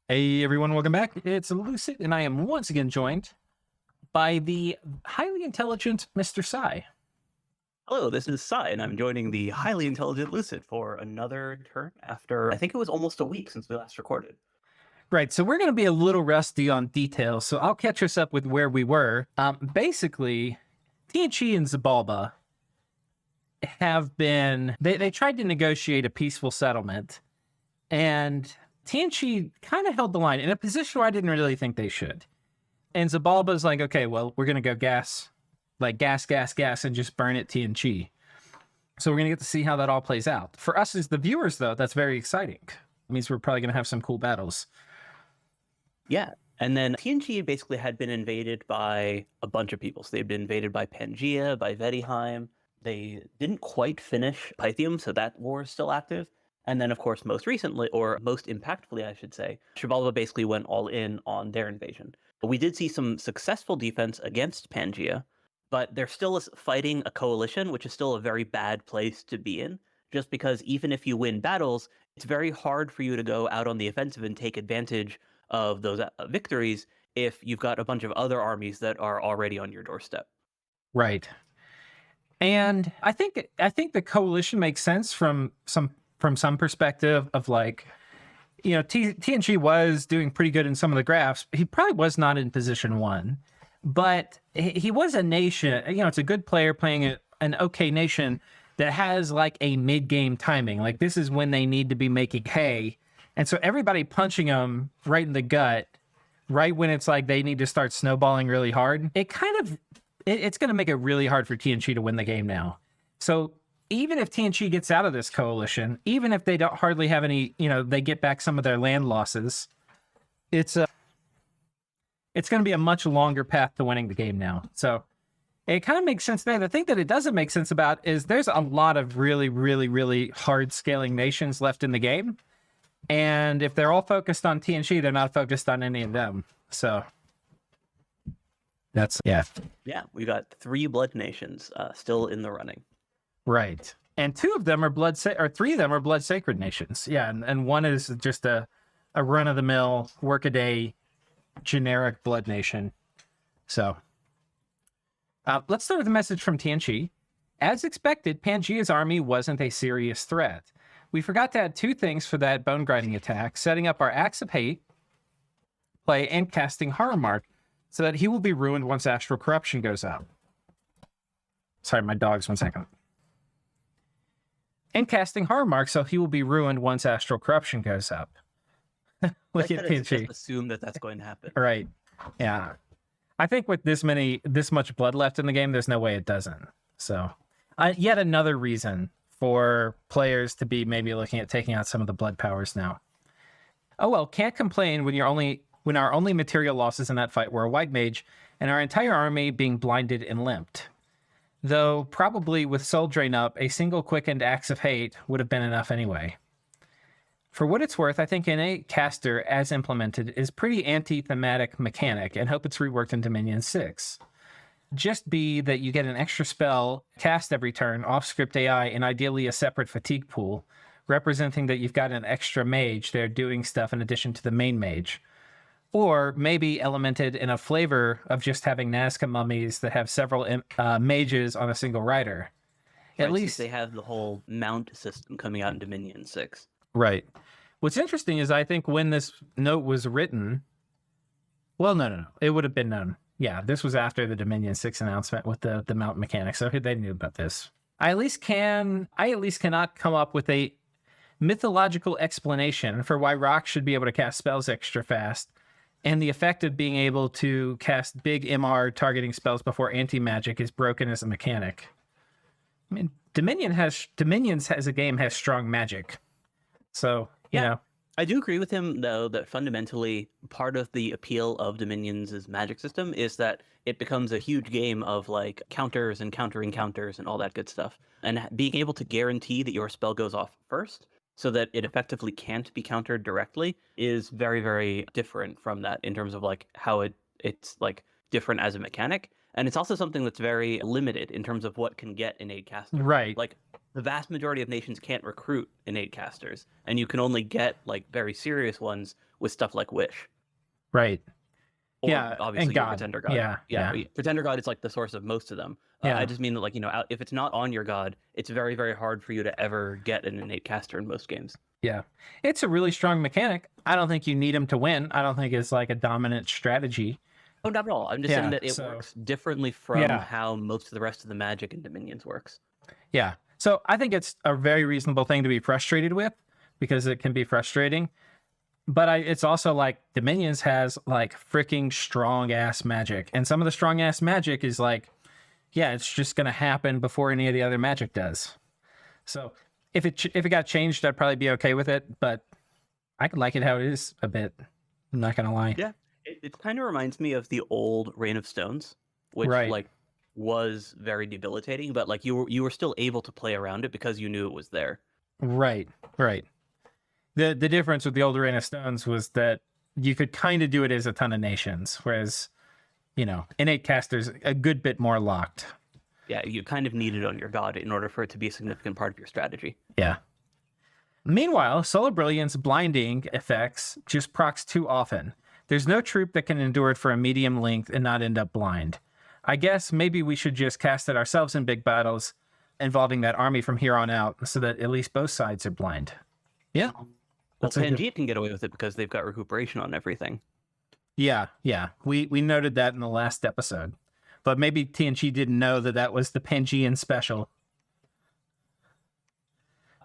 Hey everyone, welcome back. It's Lucid, and I am once again joined by the highly intelligent Mr. Sai. Hello, this is Sai, and I'm joining the highly intelligent Lucid for another turn after I think it was almost a week since we last recorded. Right, so we're going to be a little rusty on details, so I'll catch us up with where we were. Basically, TNG and Xibalba have been, they tried to negotiate a peaceful settlement, and TNG kind of held the line in a position where I didn't really think they should. And Xibalba's like, okay, well, we're going to go gas, and just burn it TNG. So we're going to get to see how that all plays out. For us as the viewers, though, that's very exciting. It means we're probably going to have some cool battles. Yeah, and then TNG basically had been invaded by a bunch of people. So they'd been invaded by Pangaea, by Vedheim. They didn't quite finish Pythium, so that war is still active. And then, of course, most recently, or most impactfully, I should say, Shabala basically went all in on their invasion. But we did see some successful defense against Pangaea, but they're still fighting a coalition, which is still a very bad place to be in, just because even if you win battles, it's very hard for you to go out on the offensive and take advantage of those victories if you've got a bunch of other armies that are already on your doorstep. Right. And I think the coalition makes sense from some perspective of like, you know, TNG was doing pretty good in some of the graphs. He probably was not in position one, but he was a nation. You know, it's a good player playing an okay nation that has like a mid-game timing. Like this is when they need to be making hay. And so everybody punching them right in the gut, right when it's like they need to start snowballing really hard, it's going to make it really hard for TNG to win the game now. So even if TNG gets out of this coalition, even if they don't hardly have any, you know, they get back some of their land losses, it's going to be a much longer path to winning the game now. So it kind of makes sense there. The thing that it doesn't make sense about is there's a lot of really, really, really hard scaling nations left in the game. And if they're all focused on TNG, they're not focused on any of them. So that's, yeah. Yeah, we got 3 blood nations still in the running. Right. And 2 of them are 3 of them are blood sacred nations. Yeah. And one is just a run of the mill, work-a-day, generic blood nation. So let's start with a message from TNG. As expected, Pangaea's army wasn't a serious threat. We forgot to add 2 things for that bone grinding attack, setting up our Axe of Hate play and casting Horror Mark so that he will be ruined once Astral Corruption goes out. Sorry, my dogs, 1 second. And casting Horror Mark so he will be ruined once Astral Corruption goes up. Look at PNG. Just assume that that's going to happen. Right. Yeah. I think with this much blood left in the game, there's no way it doesn't. So yet another reason for players to be maybe looking at taking out some of the blood powers now. Oh well, can't complain when our only material losses in that fight were a white mage and our entire army being blinded and limped. Though probably with soul drain up, a single quickened Axe of Hate would have been enough anyway. For what it's worth, I think innate caster as implemented is pretty anti-thematic mechanic and hope it's reworked in Dominion 6. Just be that you get an extra spell cast every turn, off script AI, and ideally a separate fatigue pool, representing that you've got an extra mage there doing stuff in addition to the main mage. Or maybe elemented in a flavor of just having Nazca mummies that have several mages on a single rider. At least they have the whole mount system coming out in Dominion 6. Right. What's interesting is I think when this note was written, well, no. It would have been known. Yeah, this was after the Dominion 6 announcement with the mount mechanics, so they knew about this. I at least cannot come up with a mythological explanation for why Rock should be able to cast spells extra fast, and the effect of being able to cast big MR targeting spells before anti-magic is broken as a mechanic. I mean, Dominions as a game has strong magic. So, you know. I do agree with him, though, that fundamentally part of the appeal of Dominion's magic system is that it becomes a huge game of like counters and countering counters and all that good stuff. And being able to guarantee that your spell goes off first so that it effectively can't be countered directly is very, very different from that in terms of like how it's like different as a mechanic. And it's also something that's very limited in terms of what can get innate caster. Right. Like the vast majority of nations can't recruit innate casters, and you can only get like very serious ones with stuff like Wish. Right. Or Yeah, obviously and your God. Pretender God. Yeah. Pretender God is like the source of most of them. Yeah. I just mean that, like, if it's not on your God, it's very, very hard for you to ever get an innate caster in most games. Yeah. It's a really strong mechanic. I don't think you need him to win. I don't think it's like a dominant strategy. Oh, not at all. I'm just saying that it works differently from how most of the rest of the Magic and Dominions works. Yeah. So I think it's a very reasonable thing to be frustrated with, because it can be frustrating. But it's also like Dominions has like freaking strong ass magic. And some of the strong ass magic is like, yeah, it's just going to happen before any of the other magic does. So if it got changed, I'd probably be okay with it. But I could like it how it is a bit. I'm not going to lie. Yeah. It kind of reminds me of the old Reign of Stones, which like was very debilitating, but like you were still able to play around it because you knew it was there. Right. The difference with the older Reign of Stones was that you could kind of do it as a ton of nations, whereas, innate caster's a good bit more locked. Yeah, you kind of need it on your God in order for it to be a significant part of your strategy. Yeah. Meanwhile, Solar Brilliance blinding effects just procs too often. There's no troop that can endure it for a medium length and not end up blind. I guess maybe we should just cast it ourselves in big battles involving that army from here on out, so that at least both sides are blind. Yeah. Well, Pangea can get away with it because they've got recuperation on everything. Yeah. We noted that in the last episode. But maybe TNG didn't know that was the Pangean special.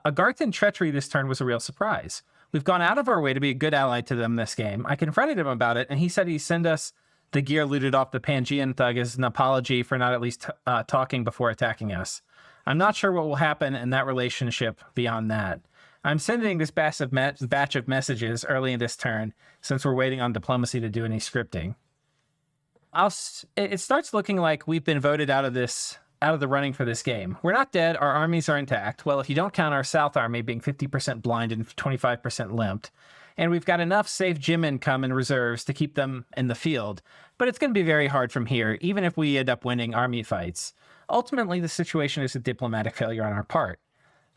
Agarthan treachery this turn was a real surprise. We've gone out of our way to be a good ally to them this game. I confronted him about it, and he said he'd send us the gear looted off the Pangean thug as an apology for not at least talking before attacking us. I'm not sure what will happen in that relationship beyond that. I'm sending this batch of messages early in this turn, since we're waiting on diplomacy to do any scripting. It starts looking like we've been voted out of the running for this game. We're not dead. Our armies are intact. Well, if you don't count our South army being 50% blind and 25% limped. And we've got enough safe gym income and reserves to keep them in the field. But it's going to be very hard from here, even if we end up winning army fights. Ultimately, the situation is a diplomatic failure on our part.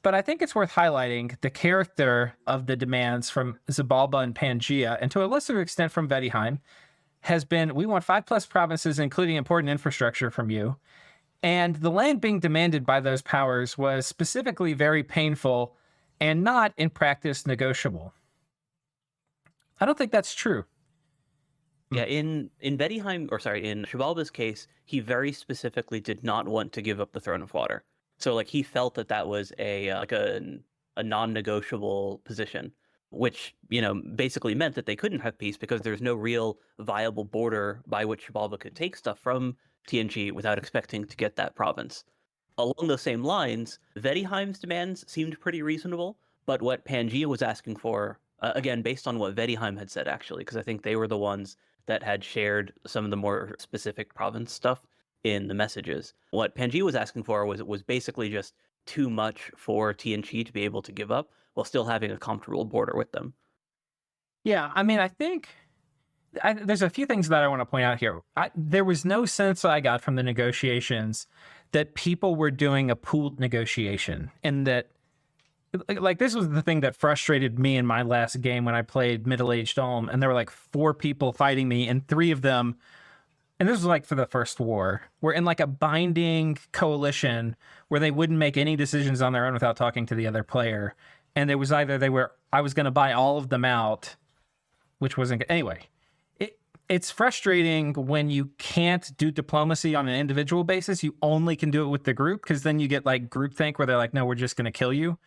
But I think it's worth highlighting the character of the demands from Xibalba and Pangea, and to a lesser extent from Vettiheim, has been, we want 5+ provinces, including important infrastructure from you. And the land being demanded by those powers was specifically very painful and not, in practice, negotiable. I don't think that's true. Yeah, in Xibalba's case, he very specifically did not want to give up the Throne of Water. So like he felt that was a non-negotiable position, which basically meant that they couldn't have peace because there's no real viable border by which Xibalba could take stuff from TNG without expecting to get that province. Along those same lines, Vettiheim's demands seemed pretty reasonable, but what Pangea was asking for, again, based on what Vettiheim had said, actually, because I think they were the ones that had shared some of the more specific province stuff in the messages. What Pangea was asking for was basically just too much for TNG to be able to give up while still having a comfortable border with them. Yeah, I mean, I think there's a few things that I want to point out here. There was no sense I got from the negotiations that people were doing a pooled negotiation, and that, like, this was the thing that frustrated me in my last game when I played Middle-Aged Ulm, and there were like 4 people fighting me, and 3 of them, and this was like for the first war, were in like a binding coalition where they wouldn't make any decisions on their own without talking to the other player. And it was either I was going to buy all of them out, which wasn't, anyway. It's frustrating when you can't do diplomacy on an individual basis. You only can do it with the group, because then you get like groupthink where they're like, no, we're just going to kill you.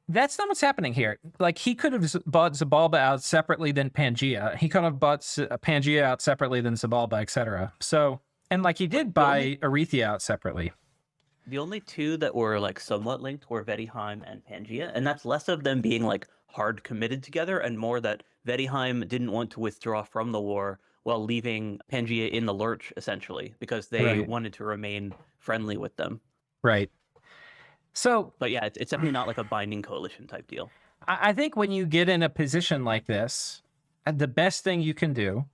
That's not what's happening here. Like, he could have bought Xibalba out separately than Pangea. He could have bought Pangea out separately than Xibalba, etc. So, and like he did buy Agartha out separately. The only 2 that were like somewhat linked were Vettiheim and Pangea, and that's less of them being like hard committed together and more that Vettiheim didn't want to withdraw from the war while leaving Pangea in the lurch, essentially, because they wanted to remain friendly with them. Right. So, but yeah, it's definitely not like a binding coalition type deal. I think when you get in a position like this, the best thing you can do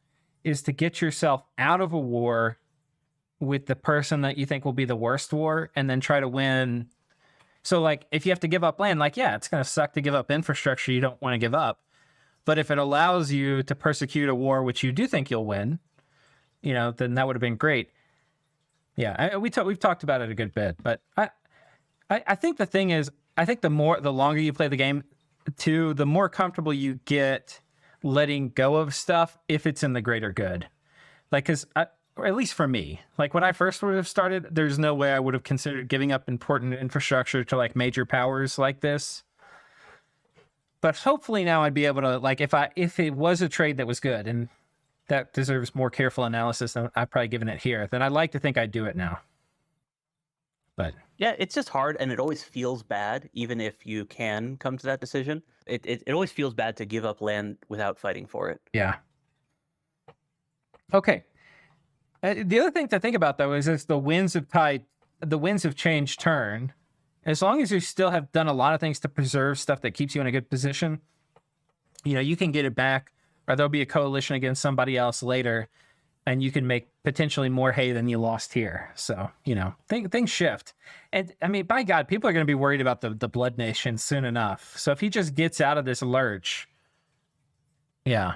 is to get yourself out of a war with the person that you think will be the worst war, and then try to win So like if you have to give up land, like, yeah, it's going to suck to give up infrastructure you don't want to give up. But if it allows you to persecute a war, which you do think you'll win, then that would have been great. Yeah, we've talked about it a good bit, but I think the thing is, I think the longer you play the game, too, the more comfortable you get letting go of stuff if it's in the greater good. Like, or at least for me, like when I first would have started, there's no way I would have considered giving up important infrastructure to like major powers like this. But hopefully now I'd be able to, like, if it was a trade that was good and that deserves more careful analysis than I've probably given it here, then I'd like to think I'd do it now. But yeah, it's just hard, and it always feels bad, even if you can come to that decision. It always feels bad to give up land without fighting for it. yeah. Okay. The other thing to think about, though, is as the winds have changed turn, as long as you still have done a lot of things to preserve stuff that keeps you in a good position, you can get it back, or there'll be a coalition against somebody else later, and you can make potentially more hay than you lost here. So, things shift. And I mean, by God, people are going to be worried about the Blood Nation soon enough. So if he just gets out of this lurch, yeah.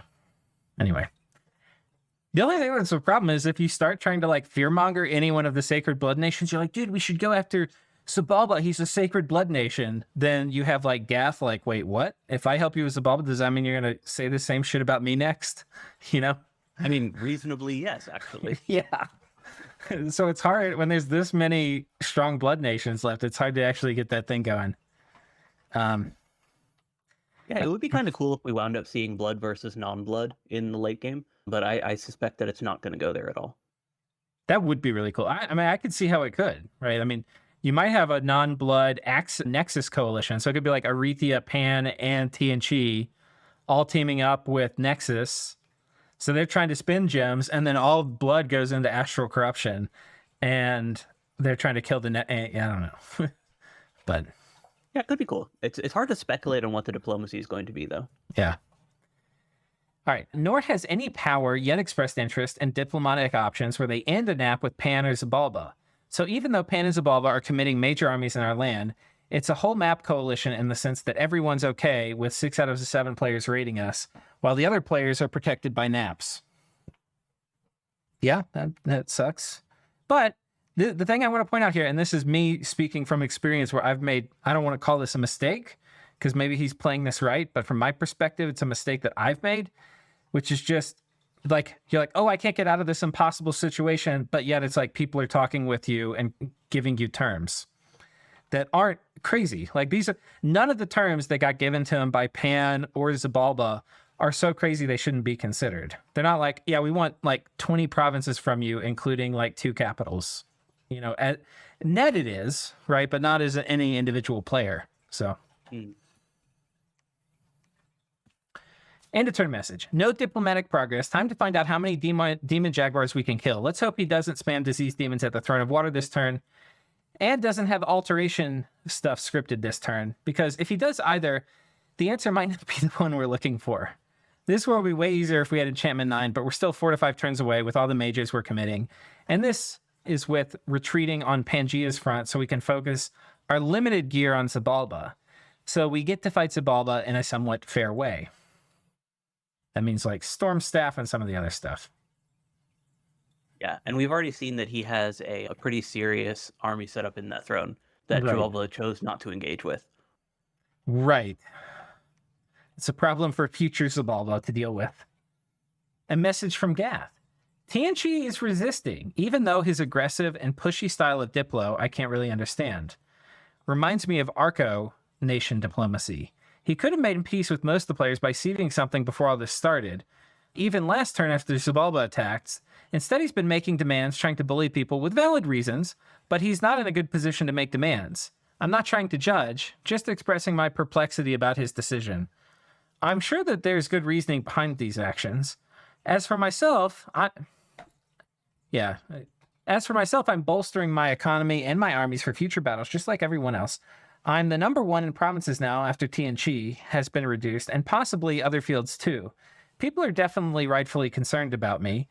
Anyway. The only thing that's a problem is if you start trying to like fearmonger any one of the sacred blood nations, you're like, dude, we should go after Xibalba. He's a sacred blood nation. Then you have like Gath, like, wait, what? If I help you with Xibalba, does that mean you're going to say the same shit about me next? I mean, reasonably, yes, actually. Yeah. So it's hard when there's this many strong blood nations left. It's hard to actually get that thing going. Yeah, it would be kind of cool if we wound up seeing blood versus non-blood in the late game, but I suspect that it's not going to go there at all. That would be really cool. I mean, I could see how it could, right? I mean, you might have a non-blood Nexus coalition. So it could be like Agartha, Pan, and TNG all teaming up with Nexus. So they're trying to spin gems, and then all blood goes into astral corruption, and they're trying to kill the net. I don't know. But yeah, it could be cool. It's hard to speculate on what the diplomacy is going to be, though. Yeah. All right. Nor has any power yet expressed interest in diplomatic options where they end a nap with Pan or Xibalba. So even though Pan and Xibalba are committing major armies in our land, it's a whole map coalition in the sense that everyone's okay with 6 out of the 7 players raiding us, while the other players are protected by naps. Yeah, that sucks. But the thing I want to point out here, and this is me speaking from experience where I don't want to call this a mistake, because maybe he's playing this right, but from my perspective, it's a mistake that I've made, which is just like, you're like, oh, I can't get out of this impossible situation, but yet it's like people are talking with you and giving you terms that aren't crazy. Like none of the terms that got given to him by Pan or Xibalba are so crazy they shouldn't be considered. They're not like, yeah, we want like 20 provinces from you, including like 2 capitals. At net it is, right? But not as any individual player. So. End of turn message. No diplomatic progress. Time to find out how many demon jaguars we can kill. Let's hope he doesn't spam disease demons at the Throne of Water this turn, and doesn't have alteration stuff scripted this turn, because if he does either, the answer might not be the one we're looking for. This will be way easier if we had Enchantment 9, but we're still 4 to 5 turns away with all the mages we're committing. And this is with retreating on Pangea's front, so we can focus our limited gear on Xibalba. So we get to fight Xibalba in a somewhat fair way. That means like Storm Staff and some of the other stuff. Yeah, and we've already seen that he has a pretty serious army set up in that throne that Right. Xibalba chose not to engage with. Right. It's a problem for future Xibalba to deal with. A message from Gath. TNG is resisting, even though his aggressive and pushy style of Diplo I can't really understand. Reminds me of Arco nation diplomacy. He could have made peace with most of the players by seeding something before all this started. Even last turn after Xibalba attacked, instead he's been making demands, trying to bully people with valid reasons, but he's not in a good position to make demands. I'm not trying to judge, just expressing my perplexity about his decision. I'm sure that there's good reasoning behind these actions. As for myself, I'm bolstering my economy and my armies for future battles, just like everyone else. I'm the number 1 in provinces now after TNG has been reduced, and possibly other fields too. People are definitely rightfully concerned about me,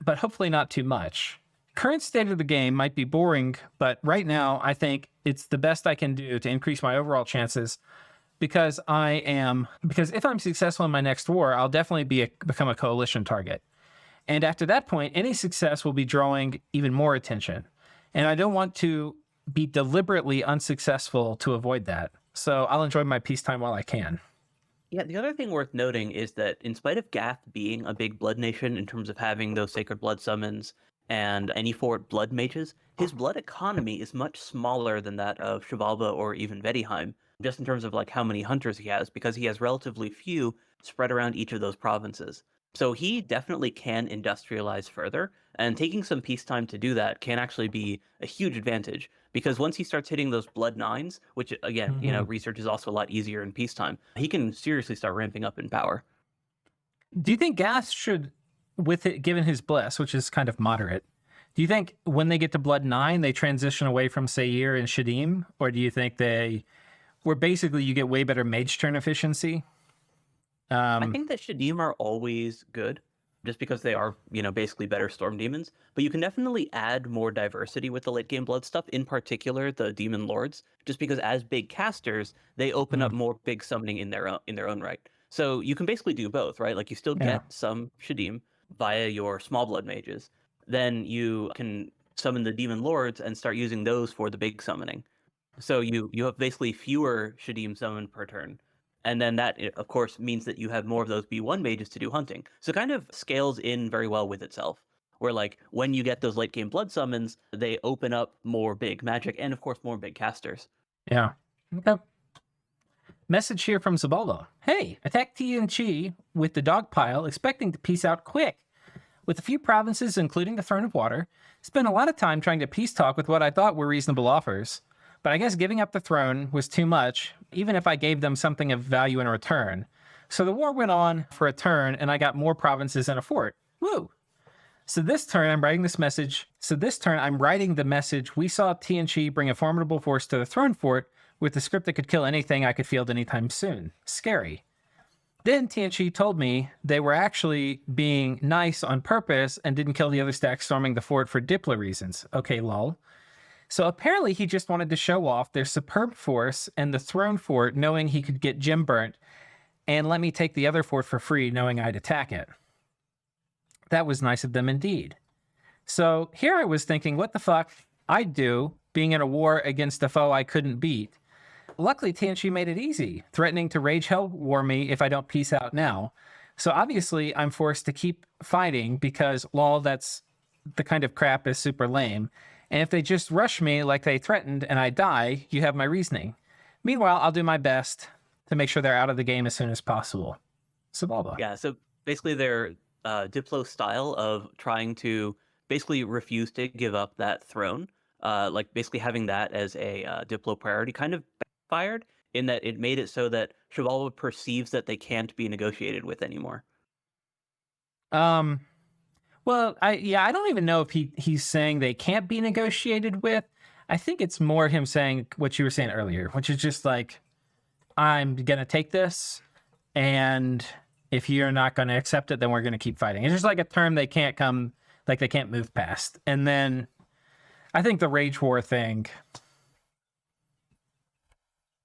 but hopefully not too much. current state of the game might be boring, but right now I think it's the best I can do to increase my overall chances because if I'm successful in my next war, I'll definitely become a coalition target. And after that point, any success will be drawing even more attention. And I don't want to be deliberately unsuccessful to avoid that. So I'll enjoy my peacetime while I can. Yeah, the other thing worth noting is that in spite of Gath being a big blood nation in terms of having those sacred blood summons and any fort blood mages, his blood economy is much smaller than that of Xibalba or even Vedheim, just in terms of like how many hunters he has, because he has relatively few spread around each of those provinces. So he definitely can industrialize further, and taking some peacetime to do that can actually be a huge advantage. Because once he starts hitting those blood nines, which again, research is also a lot easier in peacetime, he can seriously start ramping up in power. Do you think Gas should, with it, given his bless, which is kind of moderate, do you think when they get to blood 9, they transition away from Sair and Shadim? Or do you think where basically you get way better mage turn efficiency? I think that Shadim are always good, just because they are, basically better storm demons. But you can definitely add more diversity with the late game blood stuff, in particular the demon lords, just because as big casters, they open up more big summoning in their own right. So you can basically do both, right? Like you still get some Shadim via your small blood mages. Then you can summon the demon lords and start using those for the big summoning. So you have basically fewer Shadim summoned per turn. And then that, of course, means that you have more of those B1 mages to do hunting. So it kind of scales in very well with itself. Where, like, when you get those late game blood summons, they open up more big magic and, of course, more big casters. Yeah. Okay. Message here from Xibalba. Hey, attack TNG with the dog pile, expecting to peace out quick. With a few provinces, including the Throne of Water, spent a lot of time trying to peace talk with what I thought were reasonable offers. But I guess giving up the throne was too much, even if I gave them something of value in return. So the war went on for a turn, and I got more provinces and a fort. Woo! So this turn, I'm writing the message, we saw TNG bring a formidable force to the throne fort with a script that could kill anything I could field anytime soon. Scary. Then TNG told me they were actually being nice on purpose and didn't kill the other stack storming the fort for Diplo reasons. Okay, lol. So apparently he just wanted to show off their superb force and the throne fort, knowing he could get Jim burnt, and let me take the other fort for free, knowing I'd attack it. That was nice of them indeed. So here I was thinking, what the fuck I'd do being in a war against a foe I couldn't beat. Luckily, TNG made it easy, threatening to rage hell war me if I don't peace out now. So obviously I'm forced to keep fighting because, lol, that's the kind of crap is super lame. And if they just rush me like they threatened and I die, you have my reasoning. Meanwhile, I'll do my best to make sure they're out of the game as soon as possible. Xibalba. Yeah, so basically their Diplo style of trying to basically refuse to give up that throne, like basically having that as a Diplo priority kind of backfired in that it made it so that Xibalba perceives that they can't be negotiated with anymore. Well, I don't even know if he's saying they can't be negotiated with. I think it's more him saying what you were saying earlier, which is just like, I'm going to take this, and if you're not going to accept it, then we're going to keep fighting. It's just like a term they can't move past. And then I think the rage war thing,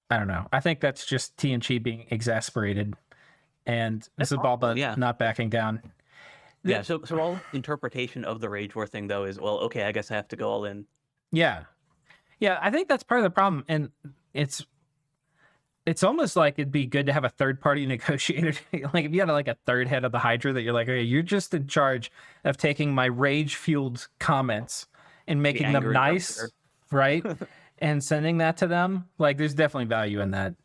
I don't know. I think that's just TNG being exasperated and Xibalba not backing down. Yeah, so all interpretation of the rage war thing, though, is, well, okay, I guess I have to go all in. Yeah. Yeah, I think that's part of the problem. And it's almost like it'd be good to have a third-party negotiator. Like, if you had, like, a third head of the Hydra that you're like, okay, you're just in charge of taking my rage-fueled comments and making them nice, right? And sending that to them. Like, there's definitely value in that.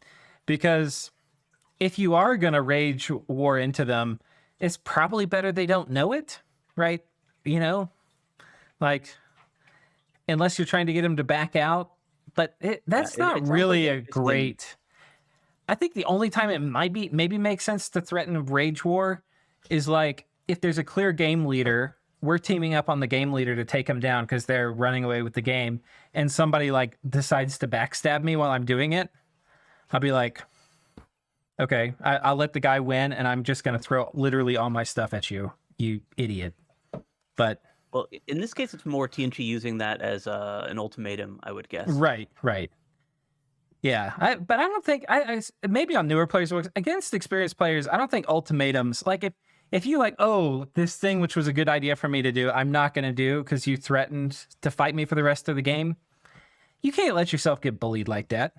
Because if you are going to rage war into them, it's probably better they don't know it, right? Like, unless you're trying to get them to back out. But that's not really a great... I think the only time it maybe makes sense to threaten rage war is like if there's a clear game leader, we're teaming up on the game leader to take him down because they're running away with the game, and somebody like decides to backstab me while I'm doing it. I'll be like, okay, I'll let the guy win, and I'm just gonna throw literally all my stuff at you, you idiot. But Well, in this case, it's more TNT using that as an ultimatum, I would guess. Right, right. Yeah, but I don't think maybe on newer players works against experienced players. I don't think ultimatums like if you like, oh, this thing which was a good idea for me to do, I'm not going to do because you threatened to fight me for the rest of the game. You can't let yourself get bullied like that,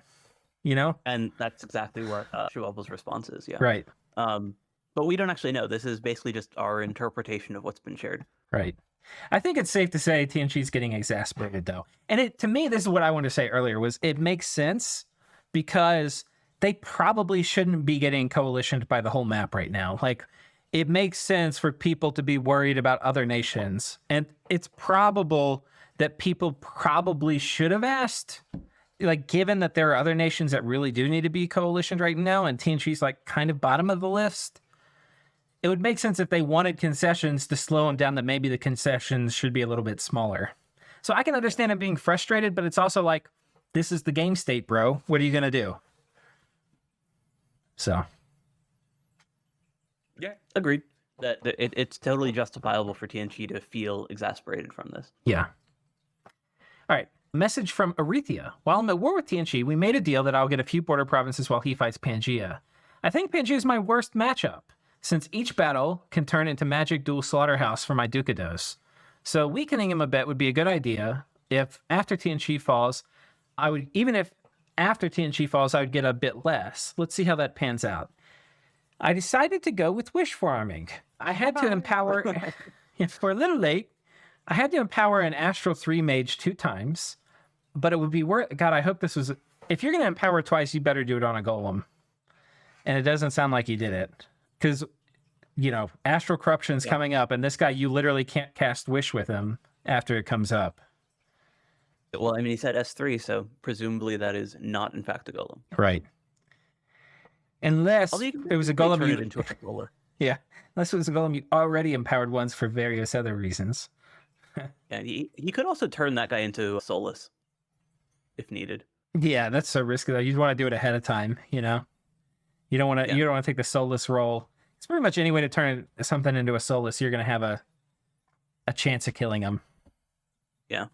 you know? And that's exactly what Xibalba's response is. Yeah. Right, But we don't actually know. This is basically just our interpretation of what's been shared. right. I think it's safe to say TNG's getting exasperated though, and to me, this is what I wanted to say earlier: was it makes sense because they probably shouldn't be getting coalitioned by the whole map right now. Like, it makes sense for people to be worried about other nations. And it's probable that people probably should have asked, like, given that there are other nations that really do need to be coalitioned right now, and TNG's like kind of bottom of the list. It would make sense if they wanted concessions to slow them down, that maybe the concessions should be a little bit smaller. So I can understand it being frustrated, but it's also like, this is the game state, bro. What are you going to do? So. Yeah. Agreed. That it's totally justifiable for TNG to feel exasperated from this. Yeah. All right. Message from Agartha. While I'm at war with TNG, we made a deal that I'll get a few border provinces while he fights Pangaea. I think Pangaea is my worst matchup, since each battle can turn into magic dual slaughterhouse for my Ducados. So weakening him a bit would be a good idea. If after TNG falls, I would get a bit less. Let's see how that pans out. I decided to go with wish farming. I had to empower, for a little late, I had to empower an Astral 3 mage 2 times, but it would be worth, God, I hope this was, if you're going to empower twice, you better do it on a golem. And it doesn't sound like he did it. Because, Astral Corruption's coming up, and this guy, you literally can't cast wish with him after it comes up. Well, I mean, he said S3, so presumably that is not, in fact, a golem. Right. Unless it was a golem turn it into a controller. Yeah. Unless it was a golem you already empowered once for various other reasons. Yeah, he could also turn that guy into a Solus, if needed. Yeah, that's so risky though. You'd want to do it ahead of time, You don't want to take the Solus roll. It's pretty much any way to turn something into a Solus, you're going to have a chance of killing him. Yeah.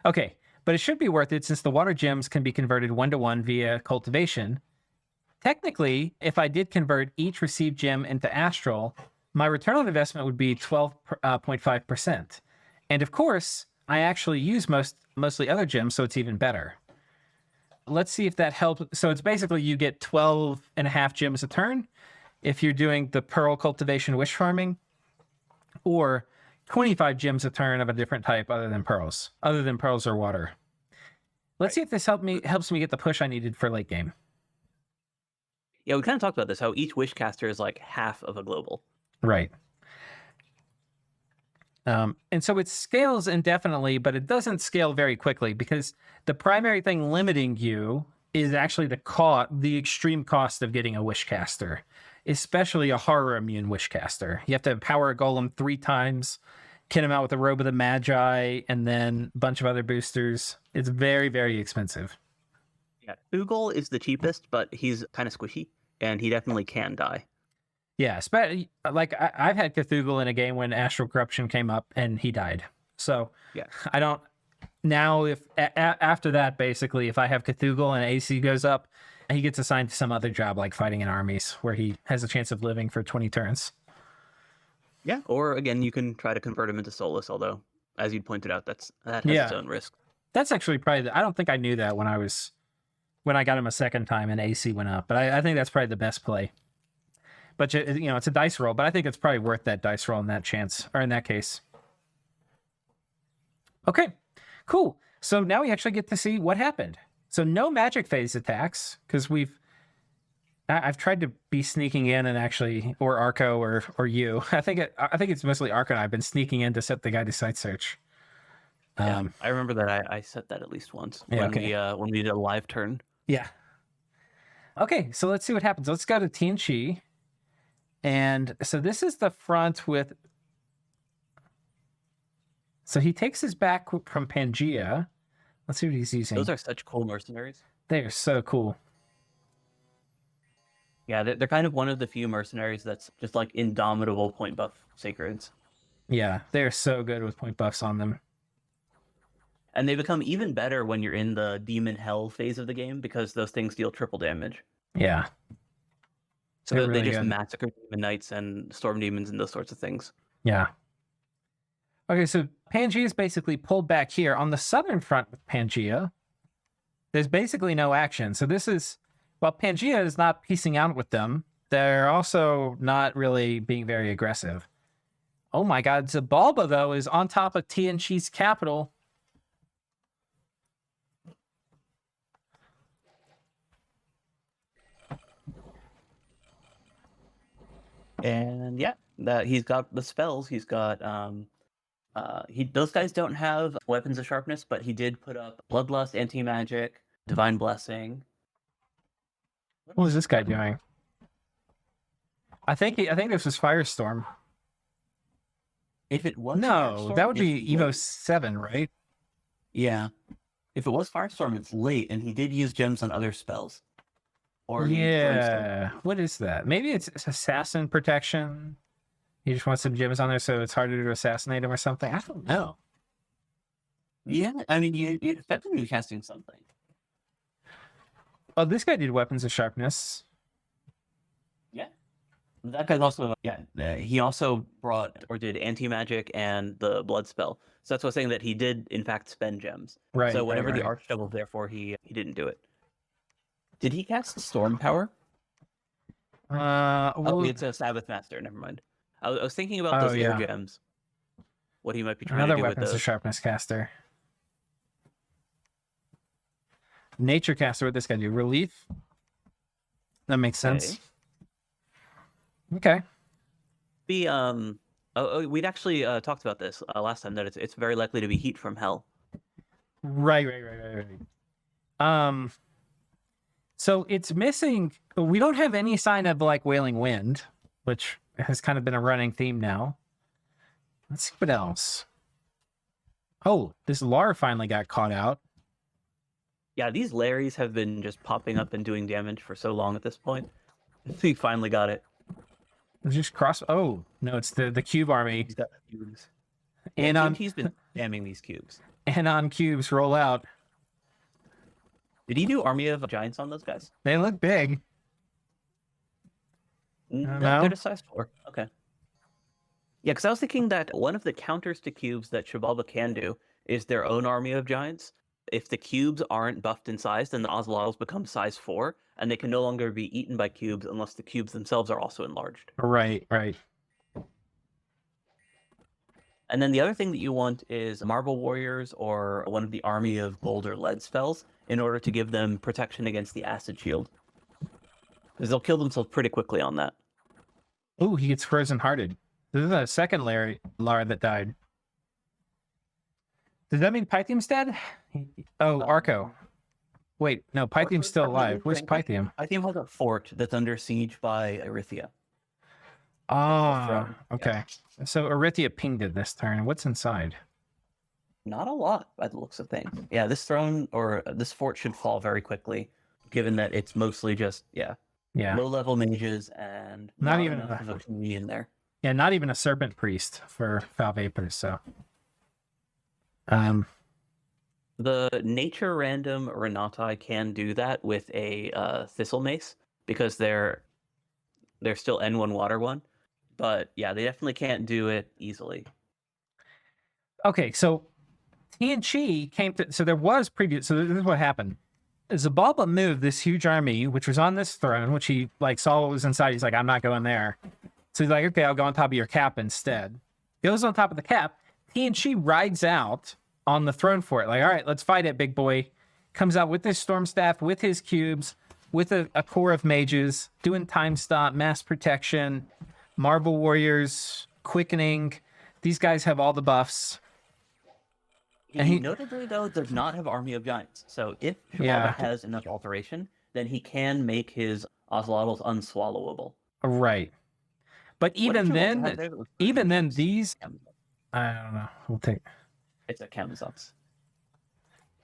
Okay, but it should be worth it since the water gems can be converted 1-to-1 via cultivation. Technically, if I did convert each received gem into astral, my return on investment would be 12.5%. And of course, I actually use mostly other gems, so it's even better. Let's see if that helps. So it's basically you get 12.5 gems a turn if you're doing the pearl cultivation wish farming, or 25 gems a turn of a different type other than pearls or water. Let's see if this helps me get the push I needed for late game. Yeah, we kind of talked about this, how each wish caster is like half of a global. Right. And so it scales indefinitely, but it doesn't scale very quickly because the primary thing limiting you is actually the extreme cost of getting a wishcaster, especially a horror immune wishcaster. You have to empower a golem 3 times, kit him out with a robe of the magi, and then a bunch of other boosters. It's very, very expensive. Yeah, Ugol is the cheapest, but he's kind of squishy, and he definitely can die. Yeah, especially like I've had Cthulhu in a game when Astral Corruption came up and he died. So yeah, I don't now. If after that, basically, if I have Cthulhu and AC goes up, he gets assigned to some other job like fighting in armies where he has a chance of living for 20 turns. Yeah, or again, you can try to convert him into Solus. Although, as you pointed out, that has its own risk. That's actually probably. I don't think I knew that when I got him a second time and AC went up, but I think that's probably the best play. But it's a dice roll, but I think it's probably worth that dice roll in that chance, or in that case. Okay, cool. So now we actually get to see what happened. So no magic phase attacks, because I've tried to be sneaking in and actually, or Arco or you. I think it's mostly Arco and I've been sneaking in to set the guy to site search. Yeah, I remember that I set that at least once when we did a live turn. Yeah. Okay, so let's see what happens. Let's go to TNG. And so this is the front with... So he takes his back from Pangaea. Let's see what he's using. Those are such cool mercenaries. They are so cool. Yeah, they're kind of one of the few mercenaries that's just like indomitable point buff sacreds. Yeah, they're so good with point buffs on them. And they become even better when you're in the demon hell phase of the game because those things deal triple damage. Yeah. So They're they really just good. massacre demon knights and storm demons and those sorts of things. Yeah. Okay, so Pangea is basically pulled back here. On the southern front with Pangea, there's basically no action. So this is, while Pangea is not piecing out with them, they're also not really being very aggressive. Oh my god, Xibalba, though, is on top of TNG's capital. And yeah, that he's got the spells. He's got those guys don't have weapons of sharpness, but he did put up Bloodlust, Anti-Magic, Divine Blessing. What is this guy doing? I think this was Firestorm. If it was No, Firestorm, that would be it's Evo late. 7, right? Yeah. If it was Firestorm, it's late, and he did use gems on other spells. Or Yeah. What is that? Maybe it's assassin protection. He just wants some gems on there so it's harder to assassinate him or something. I don't know. Yeah, I mean, you'd expect him to be casting something. Oh, this guy did weapons of sharpness. Yeah. That guy's also, he also brought or did anti-magic and the blood spell. So that's what I was saying, that he did, in fact, spend gems. Right. So whenever the right. Archdevil was there for, he didn't do it. Did he cast Storm Power? Well, It's a Sabbath Master, never mind. I was thinking about those air gems. What he might be trying another to do with weapons those. of sharpness caster. Nature caster, what this guy do? Relief? That makes sense. Okay. We'd actually talked about this last time, that it's very likely to be heat from hell. Right. So it's missing. We don't have any sign of like Wailing Wind, which has kind of been a running theme now. Let's see what else. Oh, this Lar finally got caught out. Yeah, these Larrys have been just popping up and doing damage for so long at this point. He finally got it. It's just cross. Oh no, it's the cube army. He's got cubes. And Yeah, on he's been spamming these cubes. and on cubes roll out. Did he do Army of Giants on those guys? They look big. No, No? they're just size 4. Okay. Yeah, because I was thinking that one of the counters to cubes that Xibalba can do is their own Army of Giants. If the cubes aren't buffed in size, then the Ocelotls become size 4, and they can no longer be eaten by cubes unless the cubes themselves are also enlarged. Right. And then the other thing that you want is Marble Warriors or one of the Army of Gold or Lead spells in order to give them protection against the Acid Shield. Because they'll kill themselves pretty quickly on that. Oh, he gets frozen hearted. This is a second Lar that died. Does that mean Pythium's dead? Oh, Arco. Wait, no, Pythium's still alive. Where's Pythium? Pythium has a fort that's under siege by Agartha. Ah, okay. So Agartha pinged it this turn. What's inside? Not a lot by the looks of things. Yeah, this throne or this fort should fall very quickly, given that it's mostly just low-level mages and not even enough of a community in there. Yeah, not even a serpent priest for foul vapors. So, the nature random Renatai can do that with a Thistle Mace because they're still N1 Water 1, but yeah, they definitely can't do it easily. Okay, so TNG came to. So there was previous. So this is what happened. Xibalba moved this huge army, which was on this throne, which he like saw what was inside. He's like, I'm not going there. So he's like, okay, I'll go on top of your cap instead. Goes on top of the cap. TNG rides out on the throne for it. Like, all right, let's fight it, big boy. Comes out with his storm staff, with his cubes, with a core of mages, doing time stop, mass protection, marble warriors, quickening. These guys have all the buffs. And he notably, though, does not have Army of Giants. So if Shabala has enough alteration, then he can make his Ocelotls unswallowable. Right. But even then, these... I don't know. We'll take... It's a Kamazats.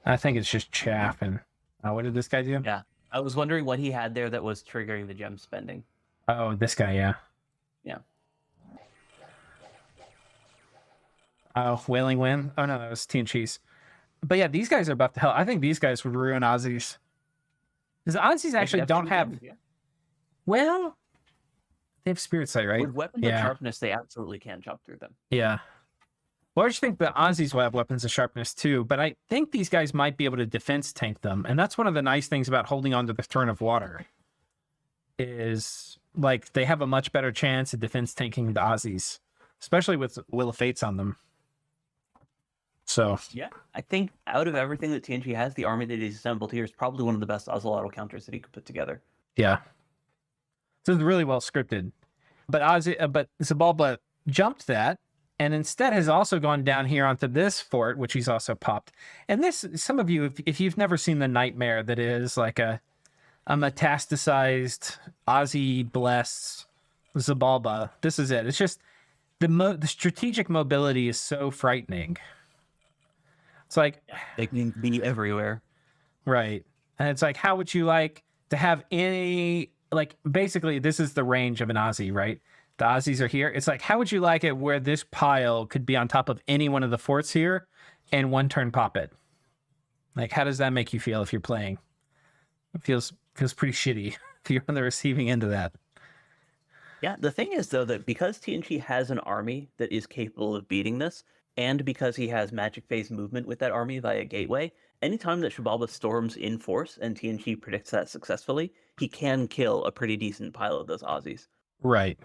I think it's just chaff. And what did this guy do? Yeah. I was wondering what he had there that was triggering the gem spending. Oh, this guy, yeah. Yeah. Oh, Wailing Wind. Oh no, that was TNG's. But yeah, these guys are buffed to hell. I think these guys would ruin Aussies. Because Aussies They actually don't definitely have. can, yeah. Well, they have Spirit Sight, right? With weapons of Yeah. sharpness, they absolutely can jump through them. Yeah. Well, I just think the Aussies will have weapons of sharpness too, but I think these guys might be able to defense tank them. And that's one of the nice things about holding on to the Throne of Water is like they have a much better chance of defense tanking the Aussies, especially with Will of Fates on them. So Yeah, I think out of everything that TNG has, the army that he's assembled here is probably one of the best Ocelotl counters that he could put together. yeah. So it's really well scripted. But but Xibalba jumped that and instead has also gone down here onto this fort, which he's also popped. And this, some of you, if you've never seen the nightmare that is like a metastasized Aussie blessed Xibalba, this is it. It's just the strategic mobility is so frightening. It's like, They can be everywhere. right. And it's like, how would you like to have any, like, basically, this is the range of an Aussie, right? The Aussies are here. It's like, how would you like it where this pile could be on top of any one of the forts here and one turn pop it? Like, how does that make you feel if you're playing? It feels pretty shitty if you're on the receiving end of that. Yeah, the thing is, though, that because TNG has an army that is capable of beating this, and because he has magic phase movement with that army via gateway, anytime that Xibalba storms in force and TNG predicts that successfully, he can kill a pretty decent pile of those Aussies. Right.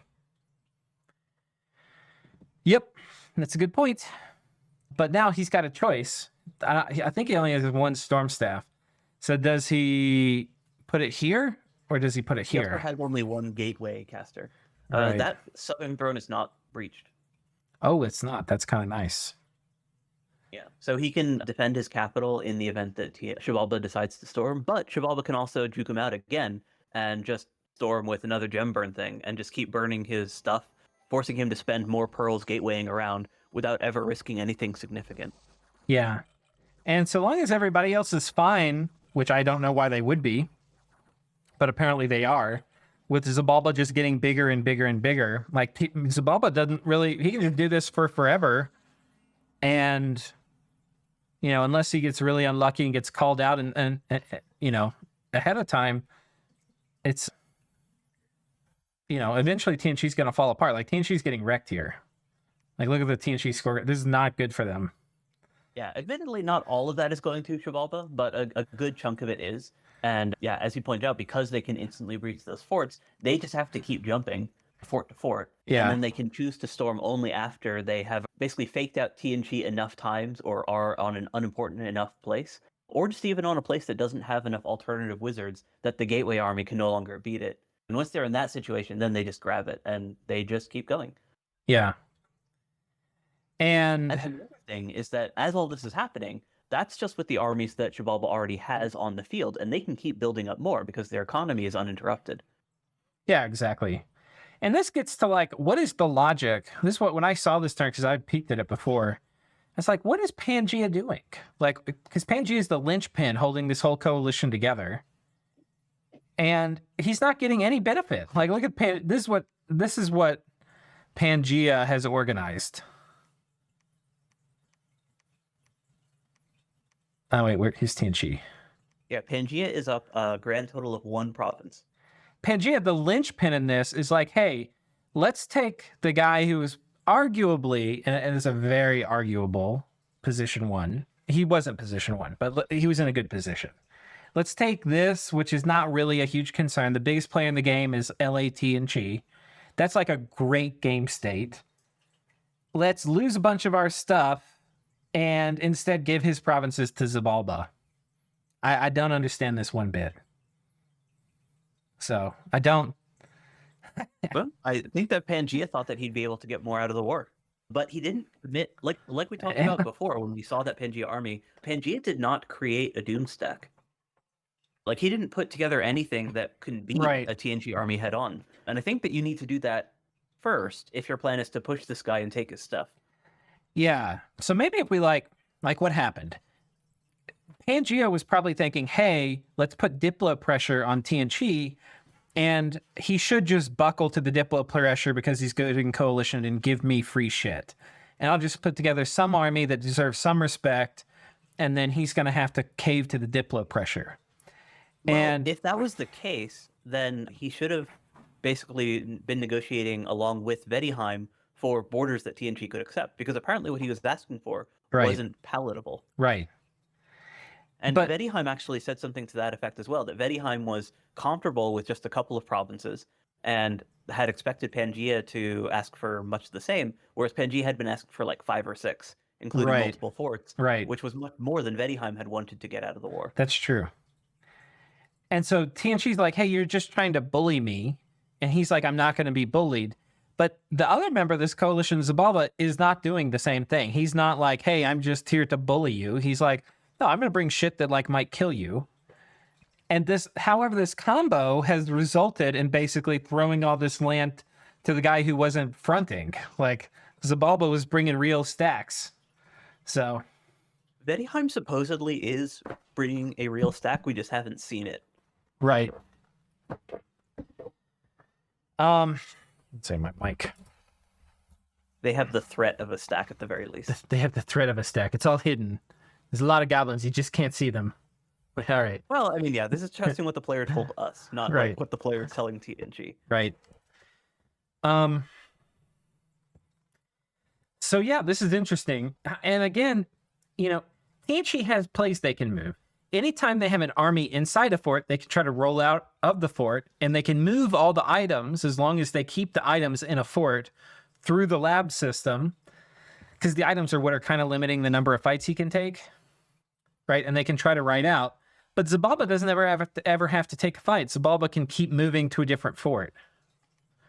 Yep, that's a good point. But now he's got a choice. I think he only has one storm staff. So does he put it here or does he put it He also here? had only one gateway caster. Right. That southern throne is not breached. Oh, it's not. That's kind of nice. Yeah, so he can defend his capital in the event that Xibalba decides to storm, but Xibalba can also juke him out again and just storm with another gem burn thing and just keep burning his stuff, forcing him to spend more pearls gatewaying around without ever risking anything significant. Yeah. And so long as everybody else is fine, which I don't know why they would be, but apparently they are, with Xibalba just getting bigger and bigger and bigger. Like, Xibalba doesn't really, he can just do this for forever. And, you know, unless he gets really unlucky and gets called out and you know, ahead of time, it's, you know, eventually TNG's going to fall apart. Like, TNG's getting wrecked here. Like, look at the TNG score. This is not good for them. Yeah, admittedly, not all of that is going to Xibalba, but a good chunk of it is. And yeah, as you pointed out, because they can instantly breach those forts, they just have to keep jumping fort to fort. Yeah. And then they can choose to storm only after they have basically faked out TNG enough times or are on an unimportant enough place, or just even on a place that doesn't have enough alternative wizards that the Gateway army can no longer beat it. And once they're in that situation, then they just grab it and they just keep going. Yeah. And another thing is that as all this is happening, that's just with the armies that Xibalba already has on the field, and they can keep building up more because their economy is uninterrupted. yeah, exactly. And this gets to like, what is the logic? This is what, when I saw this turn, because I peeked at it before, it's like, what is Pangea doing? Like, because Pangea is the linchpin holding this whole coalition together. And he's not getting any benefit. Like, look at this is what Pangea has organized. Oh wait, here's TNG. Yeah, Pangea is up a grand total of 1 province. Pangea, the linchpin in this, is like, hey, let's take the guy who is arguably, and it's a very arguable position 1. He wasn't position 1, but he was in a good position. Let's take this, which is not really a huge concern. The biggest player in the game is LATNG. That's like a great game state. Let's lose a bunch of our stuff and instead give his provinces to Xibalba. I don't understand this one bit. So I don't. Well, I think that Pangea thought that he'd be able to get more out of the war, but he didn't commit. Like we talked about before, when we saw that Pangea army, Pangea did not create a Doom stack. Like, he didn't put together anything that could beat a TNG army head on. And I think that you need to do that first if your plan is to push this guy and take his stuff. Yeah. So maybe if we like what happened? Pangea was probably thinking, hey, let's put Diplo pressure on TNG, and he should just buckle to the Diplo pressure because he's good in coalition and give me free shit. and I'll just put together some army that deserves some respect, and then he's going to have to cave to the Diplo pressure. Well, And if that was the case, then he should have basically been negotiating along with Vedheim for borders that TNG could accept, because apparently what he was asking for Right. wasn't palatable. right. And But- Vedheim actually said something to that effect as well, that Vedheim was comfortable with just a couple of provinces and had expected Pangaea to ask for much the same, whereas Pangaea had been asking for like 5 or 6, including Right. multiple forts, Right. which was much more than Vedheim had wanted to get out of the war. That's true. And so TNG's like, hey, you're just trying to bully me. And he's like, I'm not going to be bullied. But the other member of this coalition, Xibalba, is not doing the same thing. He's not like, hey, I'm just here to bully you. He's like, no, I'm going to bring shit that like might kill you. And this, however, this combo has resulted in basically throwing all this land to the guy who wasn't fronting. Like Xibalba was bringing real stacks. So Vedheim supposedly is bringing a real stack, we just haven't seen it. right. Let's say my mic. They have the threat of a stack at the very least. They have the threat of a stack. It's all hidden. There's a lot of goblins. You just can't see them. But all right. Well, I mean, yeah, this is trusting what the player told us, not Right. like what the player is telling TNG. Right. So yeah, this is interesting. And again, TNG has place they can move. Anytime they have an army inside a fort, they can try to roll out of the fort, and they can move all the items as long as they keep the items in a fort through the lab system, because the items are what are kind of limiting the number of fights he can take, right? And they can try to ride out. But Xibalba doesn't ever have to take a fight. Xibalba can keep moving to a different fort.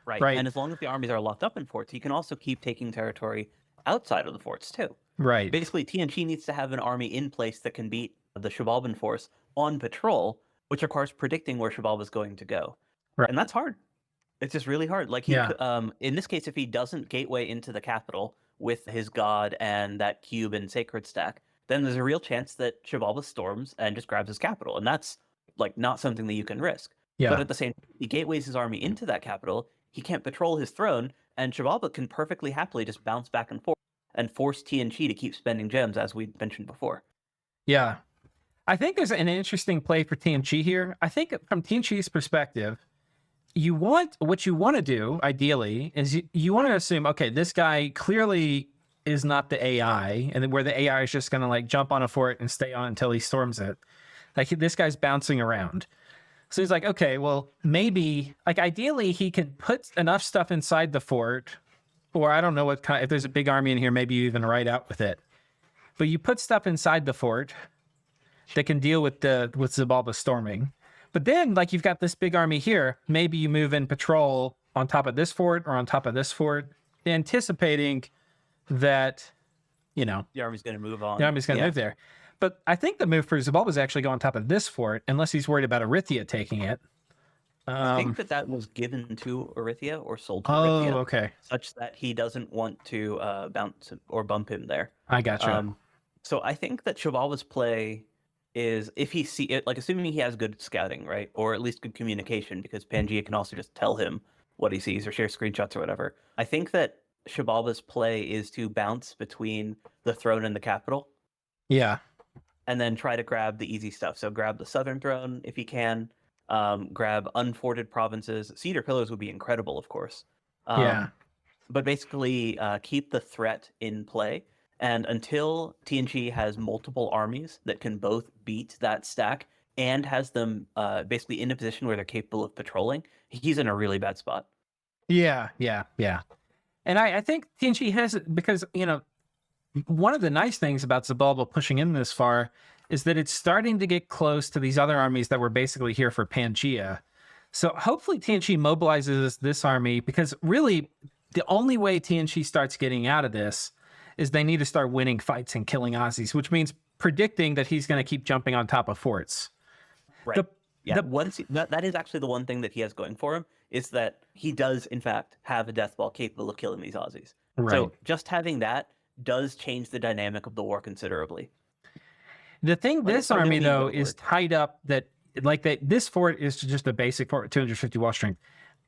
Right. Right. And as long as the armies are locked up in forts, he can also keep taking territory outside of the forts too. Right. Basically, TNG needs to have an army in place that can beat the Xibalban force on patrol, which requires predicting where Xibalba is going to go. Right. And that's hard. It's just really hard. Like, in this case, if he doesn't gateway into the capital with his god and that cube and sacred stack, then there's a real chance that Xibalba storms and just grabs his capital. And that's like not something that you can risk. Yeah. But at the same time, he gateways his army into that capital, he can't patrol his throne, and Xibalba can perfectly happily just bounce back and forth and force TNG to keep spending gems, as we mentioned before. Yeah. I think there's an interesting play for TNG here. I think from TNG's perspective, what you want to do, ideally, is you want to assume, okay, this guy clearly is not the AI, and then where the AI is just going to like jump on a fort and stay on until he storms it. Like this guy's bouncing around. So he's like, okay, well, maybe, like ideally he can put enough stuff inside the fort, or I don't know what kind, if there's a big army in here, maybe you even ride out with it. But you put stuff inside the fort that can deal with Xibalba storming. But then, like, you've got this big army here. Maybe you move in patrol on top of this fort or on top of this fort, anticipating that, The army's going to move on. the army's going to move there. But I think the move for Xibalba is actually go on top of this fort, unless he's worried about Arythea taking it. I think that was given to Arythea or sold to Oh, Arythea, okay. such that he doesn't want to bounce or bump him there. I gotcha. So I think that Xibalba's play is, if he see it, like assuming he has good scouting, right, or at least good communication, because Pangaea can also just tell him what he sees or share screenshots or whatever. I think that Xibalba's play is to bounce between the throne and the capital, Yeah. and then try to grab the easy stuff. So grab the southern throne if he can. Grab unforted provinces. Cedar Pillars would be incredible, of course. Yeah. But basically, keep the threat in play. And until TNG has multiple armies that can both beat that stack and has them basically in a position where they're capable of patrolling, he's in a really bad spot. Yeah. And I think TNG has it because, one of the nice things about Xibalba pushing in this far is that it's starting to get close to these other armies that were basically here for Pangaea. So hopefully TNG mobilizes this army, because really the only way TNG starts getting out of this is they need to start winning fights and killing Aussies, which means predicting that he's going to keep jumping on top of forts. Right. That is actually the one thing that he has going for him, is that he does, in fact, have a death ball capable of killing these Aussies. Right. So just having that does change the dynamic of the war considerably. The thing, this army, though, is word. tied up that, like, this fort is just a basic fort, 250 wall strength.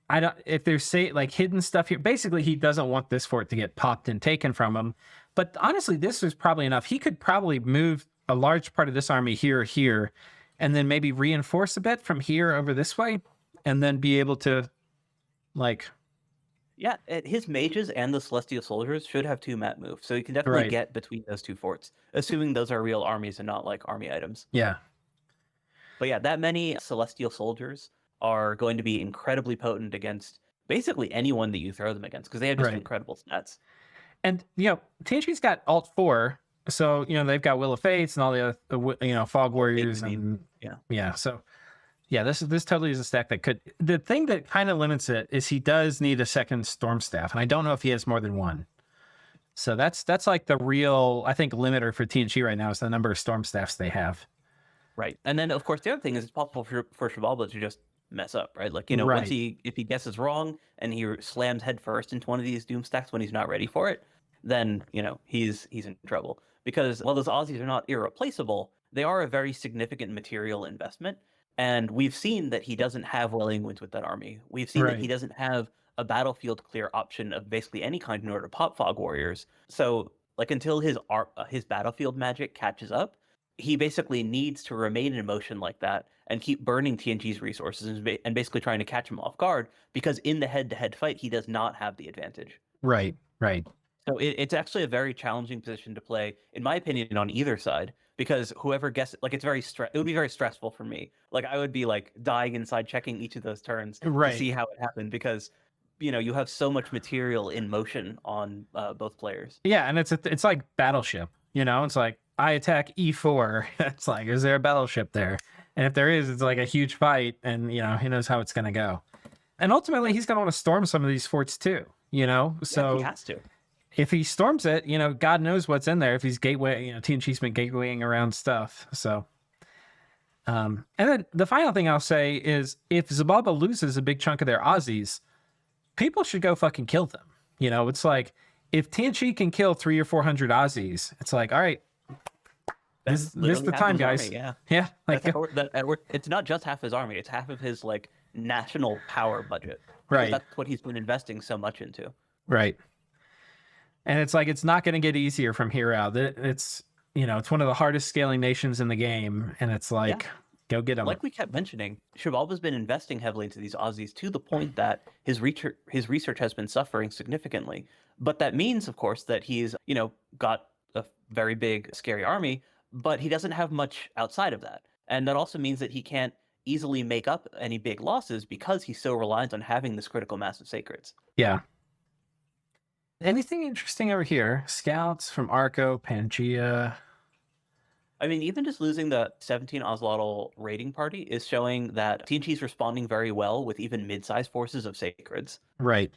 I don't, if there's like hidden stuff here. Basically, he doesn't want this fort to get popped and taken from him. But honestly, this was probably enough. He could probably move a large part of this army here or here, and then maybe reinforce a bit from here over this way, and then be able to, like, Yeah, his mages and the Celestial Soldiers should have 2 map moves, so he can definitely Right. get between those 2 forts, assuming those are real armies and not like army items. yeah, But yeah, that many Celestial Soldiers are going to be incredibly potent against basically anyone that you throw them against, because they have just Right. incredible stats. and TNG's got Alt 4, so they've got Will of Fates and all the other, Fog Warriors and Yeah. So yeah, this totally is a stack that could. The thing that kind of limits it is he does need a second Storm Staff, and I don't know if he has more than one. So that's like the real, I think, limiter for TNG right now is the number of Storm Staffs they have. Right. And then of course the other thing is it's possible for Xibalba to just mess up, right? Like, once Right. if he guesses wrong and he slams head first into one of these doom stacks when he's not ready for it, then he's in trouble. Because while those Aussies are not irreplaceable, they are a very significant material investment. And we've seen that he doesn't have Welling Winds with that army. We've seen that he Right. doesn't have a battlefield clear option of basically any kind in order to pop Fog Warriors. So like until his battlefield magic catches up, he basically needs to remain in motion like that and keep burning TNG's resources and basically trying to catch him off guard, because in the head-to-head fight, he does not have the advantage. Right. So it's actually a very challenging position to play, in my opinion, on either side, because whoever guesses, like, it would be very stressful for me. Like, I would be like dying inside, checking each of those turns Right. to see how it happened, because you have so much material in motion on both players. Yeah, and it's like Battleship. It's like I attack E4. It's like, is there a battleship there? And if there is, it's like a huge fight, and who knows how it's gonna go. And ultimately, he's gonna want to storm some of these forts too. So He has to. if he storms it, God knows what's in there. If he's gateway, TNG's been gatewaying around stuff. So, and then the final thing I'll say is, if Xibalba loses a big chunk of their Aussies, people should go fucking kill them. It's like, if TNG can kill 300 or 400 Aussies, it's like, all right, this the time, guys. Army, yeah. Like, it's not just half his army; it's half of his like national power budget. Right. That's what he's been investing so much into. Right. And it's like, it's not going to get easier from here out. It's it's one of the hardest scaling nations in the game, and it's like, go get them. Like we kept mentioning, Xibalba's been investing heavily into these Aussies to the point that his research has been suffering significantly. But that means, of course, that he's got a very big, scary army, but he doesn't have much outside of that. And that also means that he can't easily make up any big losses because he's so reliant on having this critical mass of sacreds. Yeah. Anything interesting over here? Scouts from Arco, Pangea. I mean, even just losing the 17 Oslotl raiding party is showing that TNG is responding very well with even mid-sized forces of sacreds. Right.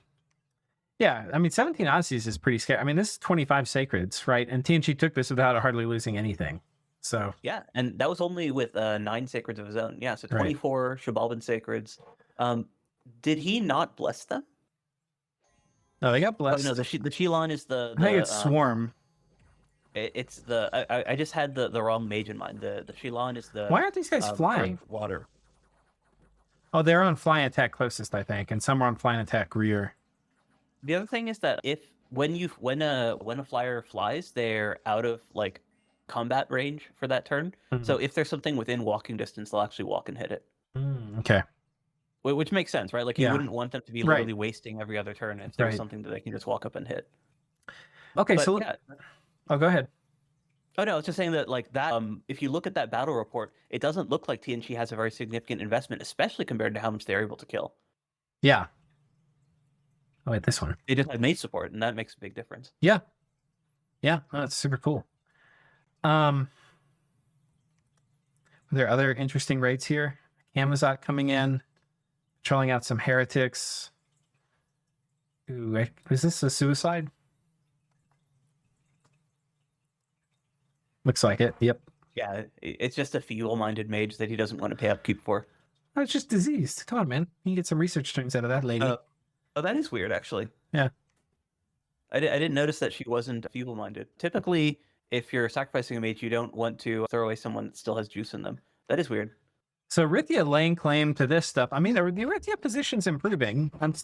Yeah, I mean, 17 Aussies is pretty scary. I mean, this is 25 sacreds, right? And TNG took this without hardly losing anything. So yeah, and that was only with 9 sacreds of his own. Yeah, so 24 Xibalban sacreds. Did he not bless them? No, they got blessed. Oh, no, the Shilon is the I think it's Swarm. It's the I just had the wrong mage in mind. The Shilon is the. Why aren't these guys flying? Water. Oh, they're on flying attack closest, I think, and some are on flying attack rear. The other thing is that when a flyer flies, they're out of like combat range for that turn. Mm-hmm. So if there's something within walking distance, they'll actually walk and hit it. Okay. Which makes sense, right? Like, you wouldn't want them to be literally wasting every other turn if there's something that they can just walk up and hit. Okay, but, so oh, go ahead. Oh no, I was just saying that, like, that if you look at that battle report, it doesn't look like TNG has a very significant investment, especially compared to how much they're able to kill. Yeah. Oh wait, this one. They just have mage support, and that makes a big difference. Yeah. Yeah, that's super cool. Are there other interesting raids here? Amazot coming in, trolling out some heretics. Ooh, is this a suicide? Looks like it. Yep. Yeah, it's just a feeble-minded mage that he doesn't want to pay upkeep for. Oh, it's just diseased. Come on, man. You can get some research turns out of that lady. Oh, that is weird, actually. Yeah. I didn't notice that she wasn't feeble-minded. Typically, if you're sacrificing a mage, you don't want to throw away someone that still has juice in them. That is weird. So Rithia laying claim to this stuff. I mean, the Rithia position's improving. I'm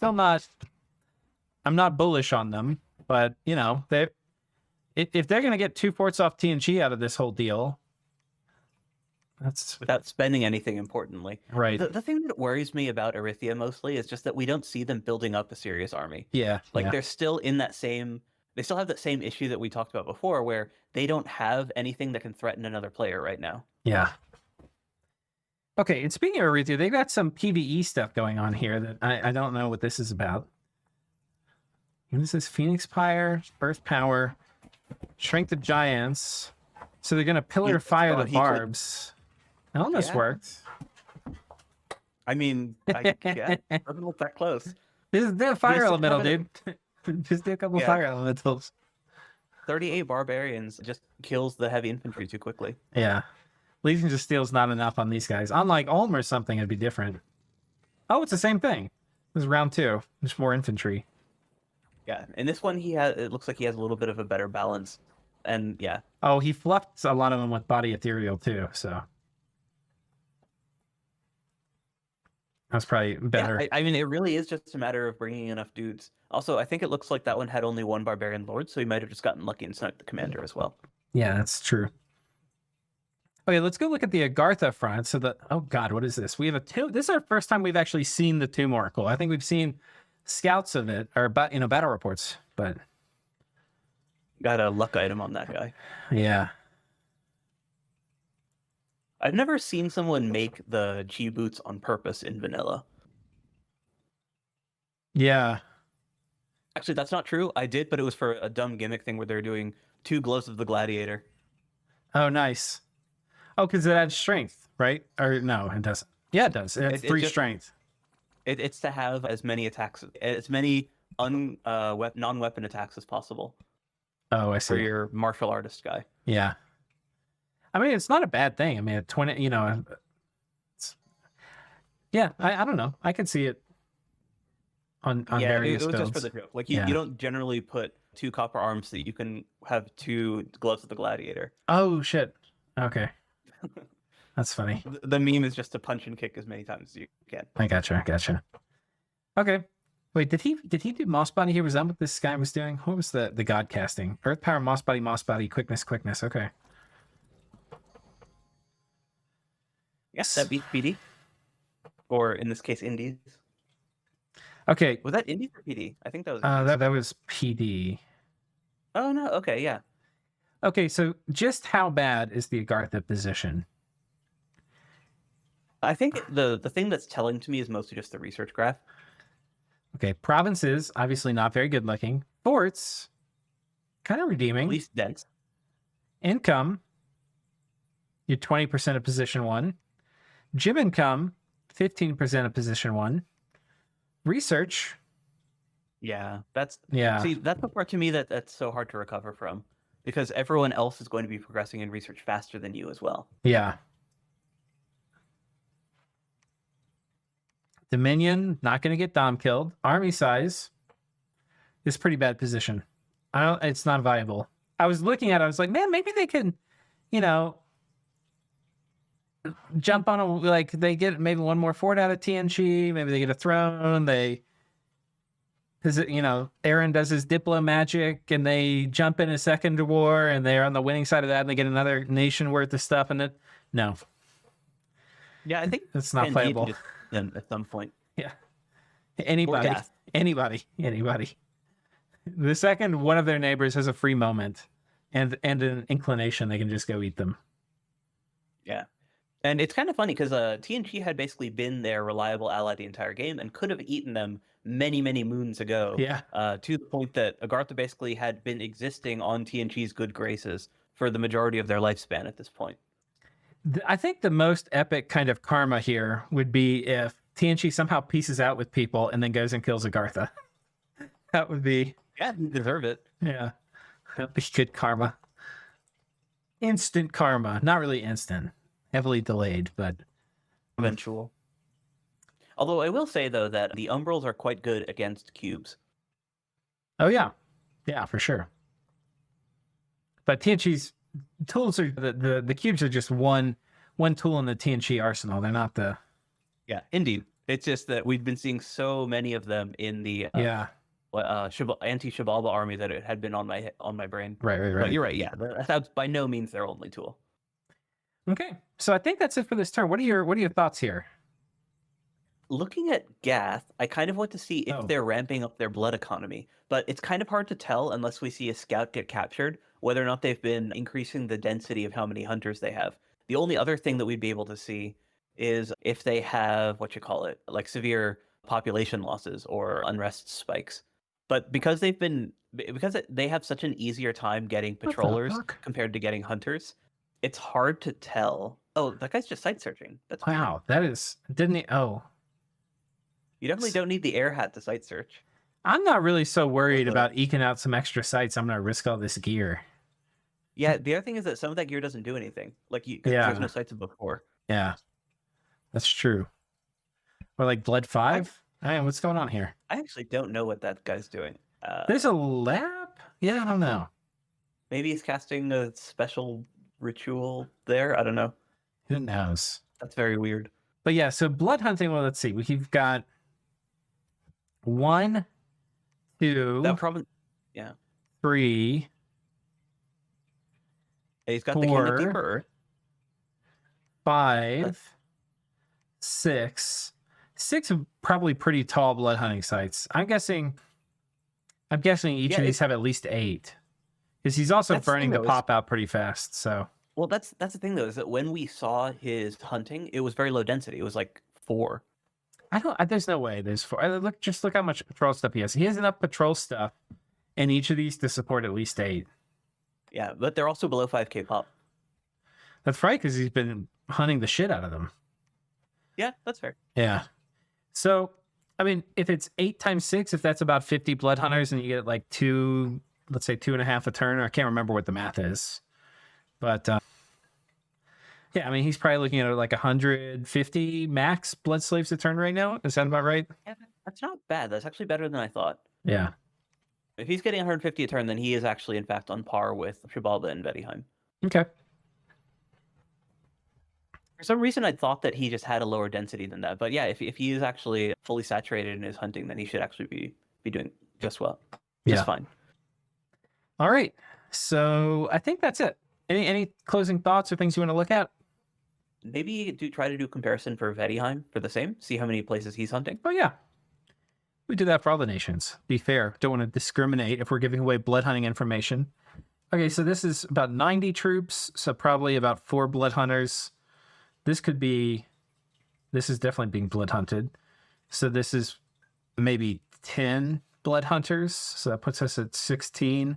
not bullish on them, but you know, if they're going to get 2 forts off TNG out of this whole deal, that's without spending anything importantly. right. The thing that worries me about Erythia mostly is just that we don't see them building up a serious army. Yeah. Like yeah. they're still in that same, they still have that same issue that we talked about before, where they don't have anything that can threaten another player right now. Yeah. Okay, and speaking of Erythia, they've got some PvE stuff going on here that I don't know what this is about. This is Phoenix Pyre, Earth Power, Strength of Giants. So they're going to Pillar Fire the Barbs. That almost worked. I mean, yeah, doesn't look that close. Just do a fire elemental, dude. Just do a couple fire elementals. 38 barbarians just kills the heavy infantry too quickly. Yeah. Legions of Steel's not enough on these guys. Unlike Ulm or something, it'd be different. Oh, it's the same thing. This is round 2. Just more infantry. Yeah, in this one, it looks like he has a little bit of a better balance. And yeah. Oh, he fluffed a lot of them with body ethereal too, so. That's probably better. Yeah, I mean, it really is just a matter of bringing enough dudes. Also, I think it looks like that one had only 1 barbarian lord, so he might have just gotten lucky and snuck the commander as well. Yeah, that's true. Okay, let's go look at the Agartha front. So oh god, what is this? We have a tomb. This is our first time we've actually seen the Tomb Oracle. I think we've seen scouts of it, or battle reports, but got a luck item on that guy. Yeah. I've never seen someone make the G boots on purpose in vanilla. Yeah. Actually, that's not true. I did, but it was for a dumb gimmick thing where they're doing 2 gloves of the gladiator. Oh, nice. Oh, because it adds strength, right? Or no, it doesn't. Yeah, it does. It has 3 strength. It's to have as many attacks, as many non-weapon attacks as possible. Oh, I see. For your martial artist guy. Yeah. I mean, it's not a bad thing. I mean, at 20, you know, yeah, I don't know. I can see it on various it was builds. just for the joke. Like, you don't generally put 2 copper arms so that you can have 2 gloves of the gladiator. Oh, shit. Okay. That's funny. The meme is just to punch and kick as many times as you can. I gotcha. Okay. Wait, did he do Moss Body here? Was that what this guy was doing? What was the god casting? Earth Power, Moss Body, Quickness. Okay. Yes, that beats PD. Or in this case, Indies. Okay. Was that Indies or PD? I think that was that was PD. Oh no, okay, yeah. Okay, so just how bad is the Agartha position? I think the thing that's telling to me is mostly just the research graph. Okay, provinces, obviously not very good looking. Forts, kind of redeeming. At least dense. Income, you're 20% of position 1. Gym income, 15% of position 1. Research. Yeah, that's See, that's the part to me that's so hard to recover from. Because everyone else is going to be progressing in research faster than you as well. Yeah. Dominion, not going to get Dom killed. Army size is pretty bad position. It's not viable. I was looking at it, I was like, man, maybe they can, you know, jump on they get maybe 1 more fort out of TNG, maybe they get a throne, because, you know, Aaron does his Diplo magic and they jump in a second war and they're on the winning side of that and they get another nation worth of stuff no. Yeah, I think it's not playable. At some point. Yeah. Anybody. The second one of their neighbors has a free moment and an inclination, they can just go eat them. Yeah. And it's kind of funny because TNG had basically been their reliable ally the entire game and could have eaten them many, many moons ago. Yeah. To the point that Agartha basically had been existing on TNG's good graces for the majority of their lifespan at this point. I think the most epic kind of karma here would be if TNG somehow pieces out with people and then goes and kills Agartha. That would be... Yeah, you deserve it. Yeah. That'd be good karma. Instant karma. Not really instant. Heavily delayed, but... Eventual. Although I will say, though, that the Umbrals are quite good against cubes. Oh, yeah. Yeah, for sure. But TNG's tools are... The cubes are just one one tool in the TNG arsenal. They're not the Yeah, indeed. It's just that we've been seeing so many of them in the anti-Shabala army that it had been on my brain. Right. But you're right. Yeah, that's by no means their only tool. Okay, so I think that's it for this turn. What are your thoughts here? Looking at Gath, I kind of want to see if Oh. they're ramping up their blood economy, but it's kind of hard to tell unless we see a scout get captured whether or not they've been increasing the density of how many hunters they have. The only other thing that we'd be able to see is if they have like severe population losses or unrest spikes. But because they have such an easier time getting What the patrollers fuck? compared to getting hunters, it's hard to tell. Oh, that guy's just sight searching. That's weird. Wow, that is didn't he? Oh, You definitely don't need the air hat to sight search. I'm not really so worried about eking out some extra sights. I'm gonna risk all this gear. Yeah, the other thing is that some of that gear doesn't do anything. Like Yeah. there's no sights above 4. Yeah, that's true. Or like Blood 5. Hey, what's going on here? I actually don't know what that guy's doing. There's a lab? Yeah, I don't know. Maybe he's casting a special ritual there. I don't know. Who knows? That's very weird. But yeah, so blood hunting. Well, let's see. We've got 1, 2, That probably, yeah. 3, He's got the 4, Kingdom Keeper. 5, 6. 6 are probably pretty tall blood hunting sites. I'm guessing each of these have at least 8. Because he's also That's the burning thing, the though, pop out pretty fast. So Well, that's the thing though, is that when we saw his hunting, it was very low density. It was like 4. there's no way there's 4. Look how much patrol stuff he has. He has enough patrol stuff in each of these to support at least 8. Yeah, but they're also below 5k pop. That's right, because he's been hunting the shit out of them. Yeah, that's fair. Yeah. So, I mean, if it's 8 times 6, if that's about 50 blood hunters, and you get like 2, let's say 2.5 a turn, or I can't remember what the math is, but yeah, I mean, he's probably looking at like 150 max blood slaves a turn right now. Is that about right? Yeah, that's not bad. That's actually better than I thought. Yeah. If he's getting 150 a turn, then he is actually, in fact, on par with Xibalba and Vettiheim. Okay. For some reason, I thought that he just had a lower density than that. But yeah, if he is actually fully saturated in his hunting, then he should actually be doing just well. Just fine. All right. So I think that's it. Any closing thoughts or things you want to look at? Maybe try to do a comparison for Vettiheim for the same. See how many places he's hunting. Oh, yeah. We do that for all the nations. Be fair. Don't want to discriminate if we're giving away blood hunting information. Okay, so this is about 90 troops, so probably about 4 blood hunters. This is definitely being blood hunted. So this is maybe 10 blood hunters. So that puts us at 16.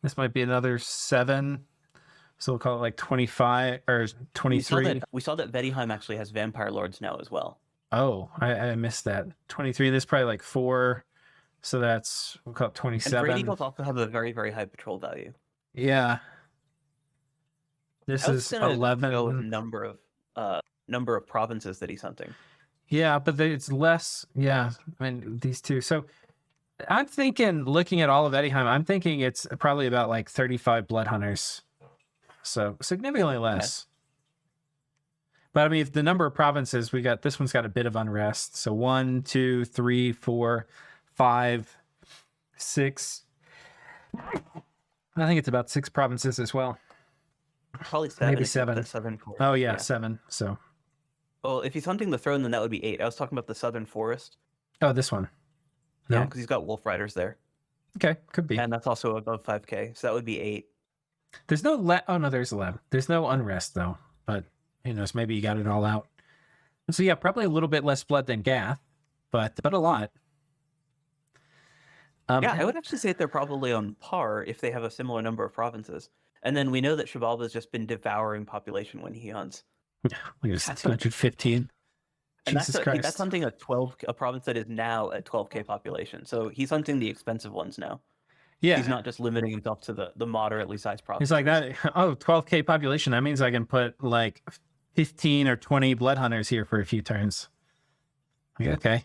This might be another 7. So we'll call it like 25 or 23. We saw that Vettiheim actually has vampire lords now as well. Oh, I missed that. 23. There's probably like 4. So we'll call it 27. And Great Eagles also have a very, very high patrol value. Yeah. This is 11. Number of provinces that he's hunting. Yeah, but it's less. Yeah, I mean, these two. So I'm thinking, looking at all of Vettiheim, I'm thinking it's probably about like 35 blood hunters. So significantly less. But I mean, if the number of provinces, this one's got a bit of unrest. So 1, 2, 3, 4, 5, 6. I think it's about 6 provinces as well. Probably 7. Maybe 7. 7. Oh yeah, 7. So. Well, if he's hunting the throne, then that would be 8. I was talking about the Southern Forest. Oh, this one. No, because he's got wolf riders there. Okay, could be. And that's also above 5k, so that would be 8. There's no there's 11. There's no unrest though, but who knows? Maybe you got it all out. So yeah, probably a little bit less blood than Gath, but a lot. Yeah, I would actually say that they're probably on par if they have a similar number of provinces. And then we know that Xibalba has just been devouring population when he hunts. Look at this, 215. And Jesus Christ. that's hunting a province that is now at 12k population. So he's hunting the expensive ones now. Yeah. He's not just limiting himself to the moderately sized provinces. He's like that. Oh, 12k population. That means I can put like 15 or 20 blood hunters here for a few turns. Okay.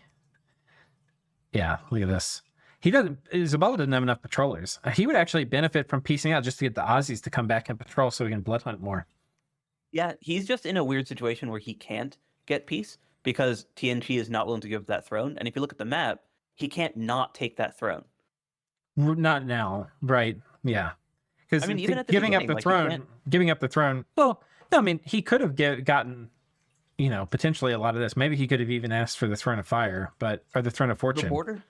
Yeah, look at this. Xibalba doesn't have enough patrollers. He would actually benefit from piecing out just to get the Aussies to come back and patrol so we can blood hunt more. Yeah, he's just in a weird situation where he can't get peace because TNG is not willing to give up that throne. And if you look at the map, he can't not take that throne. Not now, right? Yeah, because I mean, even at the giving up beginning, the like, he throne, can't. giving up the throne. Well, no, I mean, he could have gotten, potentially a lot of this. Maybe he could have even asked for the throne of fire, or the throne of The fortune. border.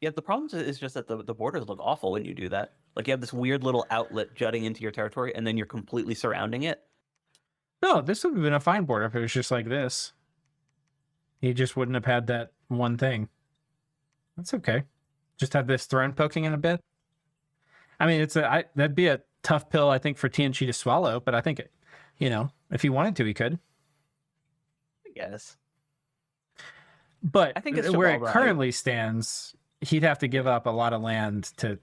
Yeah, the problem is just that the borders look awful when you do that. Like, you have this weird little outlet jutting into your territory, and then you're completely surrounding it. No, this would have been a fine border if it was just like this. He just wouldn't have had that one thing. That's okay. Just have this throne poking in a bit. I mean, that'd be a tough pill, I think, for TNG to swallow. But I think, if he wanted to, he could. I guess. But I think it's where it Shabala. currently stands, he'd have to give up a lot of land to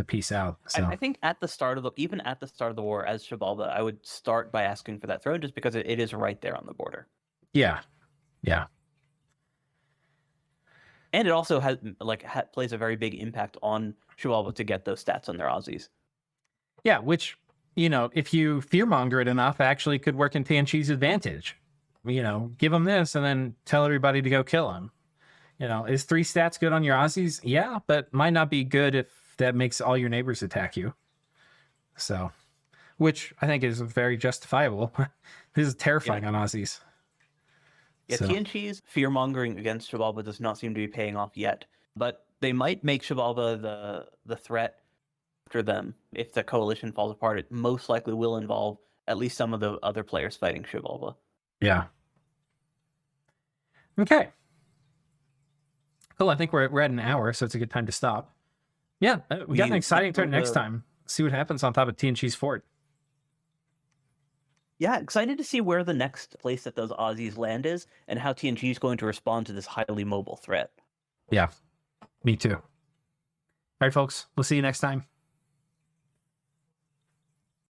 peace out. So I think at the start of the war, as Xibalba, I would start by asking for that throne just because it is right there on the border. yeah. And it also plays a very big impact on Xibalba to get those stats on their Aussies. Yeah, which, if you fearmonger it enough, actually could work in TNG's advantage. Give him this and then tell everybody to go kill him. Is 3 stats good on your Aussies? Yeah, but might not be good if that makes all your neighbors attack you. So, which I think is very justifiable. This is terrifying on Aussies. Yeah, So. TNG's fear-mongering against Xibalba does not seem to be paying off yet. But they might make Xibalba the threat after them. If the coalition falls apart, it most likely will involve at least some of the other players fighting Xibalba. Yeah. Okay. Cool. I think we're at an hour, so it's a good time to stop. Yeah, we got an exciting turn next time. See what happens on top of TNG's fort. Yeah, excited to see where the next place that those Aussies land is and how TNG is going to respond to this highly mobile threat. Yeah, me too. All right, folks. We'll see you next time.